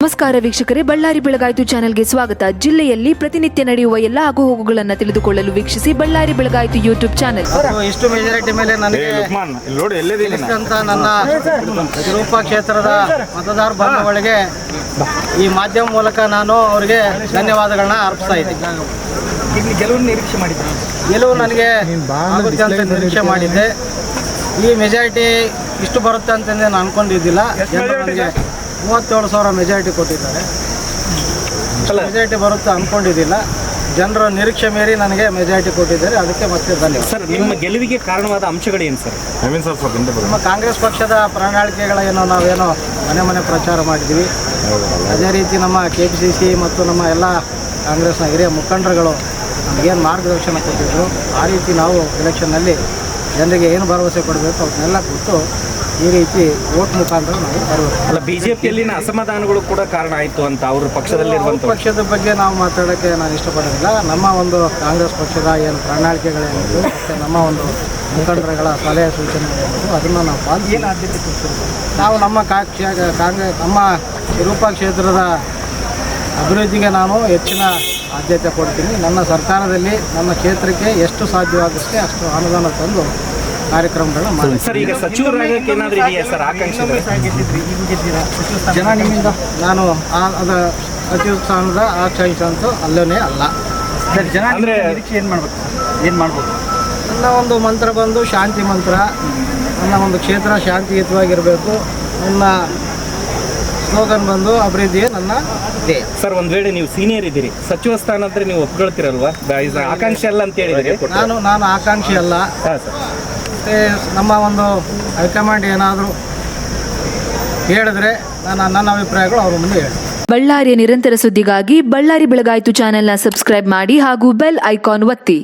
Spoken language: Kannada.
ನಮಸ್ಕಾರ ವೀಕ್ಷಕರೇ, ಬಳ್ಳಾರಿ ಬೆಳಗಾಯಿತು ಚಾನೆಲ್ಗೆ ಸ್ವಾಗತ. ಜಿಲ್ಲೆಯಲ್ಲಿ ಪ್ರತಿನಿತ್ಯ ನಡೆಯುವ ಎಲ್ಲ ಆಗುಹೋಗುಗಳನ್ನು ತಿಳಿದುಕೊಳ್ಳಲು ವೀಕ್ಷಿಸಿ ಬಳ್ಳಾರಿ ಬೆಳಗಾಯಿತು ಯೂಟ್ಯೂಬ್ ಚಾನೆಲ್. ಇಷ್ಟು ಮೆಜಾರಿಟಿ ಮೇಲೆ ನನಗೆ ನನ್ನ ವಿರೂಪ ಕ್ಷೇತ್ರದ ಮತದಾರ ಬಂಧುಗಳಿಗೆ ಈ ಮಾಧ್ಯಮ ಮೂಲಕ ನಾನು ಅವರಿಗೆ ಧನ್ಯವಾದಗಳನ್ನ ಅರ್ಪಿಸ್ತಾ ಇದ್ದೀನಿ. ಗೆಲುವು ನನಗೆ ಆಗುತ್ತೆ ಅಂತ ನಿರೀಕ್ಷೆ ಮಾಡಿದ್ದೆ. ಈ ಮೆಜಾರಿಟಿ ಇಷ್ಟು ಬರುತ್ತೆ ಅಂತಂದು ನಾನು ಅನ್ಕೊಂಡಿದ್ದಿಲ್ಲ. ಜನರು ನನಗೆ 37,000 ಮೆಜಾರಿಟಿ ಕೊಟ್ಟಿದ್ದಾರೆ. ಮೆಜಾರಿಟಿ ಬರುತ್ತೆ ಅಂದ್ಕೊಂಡಿದ್ದಿಲ್ಲ. ಜನರ ನಿರೀಕ್ಷೆ ಮೀರಿ ನನಗೆ ಮೆಜಾರಿಟಿ ಕೊಟ್ಟಿದ್ದಾರೆ. ಅದಕ್ಕೆ ಮತ್ತೆ ಧನ್ಯವಾದ. ಸರ್, ನಿಮ್ಮ ಗೆಲುವಿಗೆ ಕಾರಣವಾದ ಅಂಶಗಳೇನು ಸರ್? ನಮ್ಮ ಕಾಂಗ್ರೆಸ್ ಪಕ್ಷದ ಪ್ರಣಾಳಿಕೆಗಳೇನೋ ನಾವೇನೋ ಮನೆ ಪ್ರಚಾರ ಮಾಡಿದ್ವಿ. ಅದೇ ರೀತಿ ನಮ್ಮ KPCC ಮತ್ತು ನಮ್ಮ ಎಲ್ಲ ಕಾಂಗ್ರೆಸ್ನ ಹಿರಿಯ ಮುಖಂಡರುಗಳು ನಮಗೇನು ಮಾರ್ಗದರ್ಶನ ಕೊಟ್ಟಿದ್ದರು, ಆ ರೀತಿ ನಾವು ಎಲೆಕ್ಷನ್ನಲ್ಲಿ ಜನರಿಗೆ ಏನು ಭರವಸೆ ಕೊಡಬೇಕು ಅವನ್ನೆಲ್ಲ ಕೊಟ್ಟು ಈ ರೀತಿ ವೋಟ್ ಮುಖಾಂತರ ನಾವು ಬರಬೇಕು. ಅಲ್ಲ, ಬಿಜೆಪಿಯಲ್ಲಿನ ಅಸಮಾಧಾನಗಳು ಕೂಡ ಕಾರಣ ಆಯಿತು ಅಂತ ಅವ್ರ ಪಕ್ಷದಲ್ಲಿರುವಂಥ ಪಕ್ಷದ ಬಗ್ಗೆ ನಾವು ಮಾತಾಡೋಕ್ಕೆ ನಾನು ಇಷ್ಟಪಡೋದಿಲ್ಲ. ನಮ್ಮ ಒಂದು ಕಾಂಗ್ರೆಸ್ ಪಕ್ಷದ ಏನು ಪ್ರಣಾಳಿಕೆಗಳೇನಿತ್ತು ಮತ್ತು ನಮ್ಮ ಒಂದು ಮುಖಂಡರುಗಳ ಸಲಹೆ ಸೂಚನೆಗಳೇನಿತ್ತು ಅದನ್ನು ನಾವು ಪಾಲಿಸಿ ನಾವು ನಮ್ಮ ನಮ್ಮ ವಿರೂಪ ಕ್ಷೇತ್ರದ ಅಭಿವೃದ್ಧಿಗೆ ನಾನು ಹೆಚ್ಚಿನ ಆದ್ಯತೆ ಕೊಡ್ತೀನಿ. ನನ್ನ ಸರ್ಕಾರದಲ್ಲಿ ನನ್ನ ಕ್ಷೇತ್ರಕ್ಕೆ ಎಷ್ಟು ಸಾಧ್ಯವಾಗುತ್ತೆ ಅಷ್ಟು ಅನುದಾನ ತಂದು ಕಾರ್ಯಕ್ರಮಗಳನ್ನ ಮಾಡಿ. ಸರ್, ಈಗ ಸಚಿವರಾಗಕ್ಕೆ ಏನಾದರೂ ಇದೆಯಾ ಸರ್ ಆಕಾಂಕ್ಷೆ? ಜನ ನಿಮ್ಮಿಂದ ನಾನು ಅದರ ಸಚಿವ ಸ್ಥಾನದ ಆಕಾಂಕ್ಷೆ ಅಂತೂ ಅಲ್ಲೇ ಅಲ್ಲ. ಜನ ಅಂದರೆ ಏನು ಮಾಡ್ಬೋದು? ನನ್ನ ಒಂದು ಮಂತ್ರ ಬಂದು ಶಾಂತಿ ಮಂತ್ರ. ನನ್ನ ಒಂದು ಕ್ಷೇತ್ರ ಶಾಂತಿಯುತವಾಗಿರಬೇಕು. ನನ್ನ ಸ್ಲೋಗನ್ ಬಂದು ಅಭಿವೃದ್ಧಿಯೇ ನನ್ನ ಧ್ಯೇಯ. ಸರ್, ಒಂದು ವೇಳೆ ನೀವು ಸೀನಿಯರ್ ಇದ್ದೀರಿ, ಸಚಿವ ಸ್ಥಾನ ಅಂದರೆ ನೀವು ಒಪ್ಕೊಳ್ತೀರಲ್ವಾ? ಆಕಾಂಕ್ಷೆ ಅಲ್ಲ ಅಂತ ಹೇಳಿದರೆ ನಾನು ಆಕಾಂಕ್ಷಿ ಅಲ್ಲ. ಹಾಂ ಸರ್. ನಮ್ಮ ಒಂದು ಹೈಕಮಾಂಡ್ ಏನಾದರೂ ಹೇಳಿದ್ರೆ ನನ್ನ ಅಭಿಪ್ರಾಯಗಳು ಅವ್ರ ಮುಂದೆ ಹೇಳಿ. ಬಳ್ಳಾರಿಯ ನಿರಂತರ ಸುದ್ದಿಗಾಗಿ ಬಳ್ಳಾರಿ ಬೆಳಗಾಯಿತು ಚಾನೆಲ್ನ ಸಬ್ಸ್ಕ್ರೈಬ್ ಮಾಡಿ ಹಾಗೂ ಬೆಲ್ ಐಕಾನ್ ಒತ್ತಿ.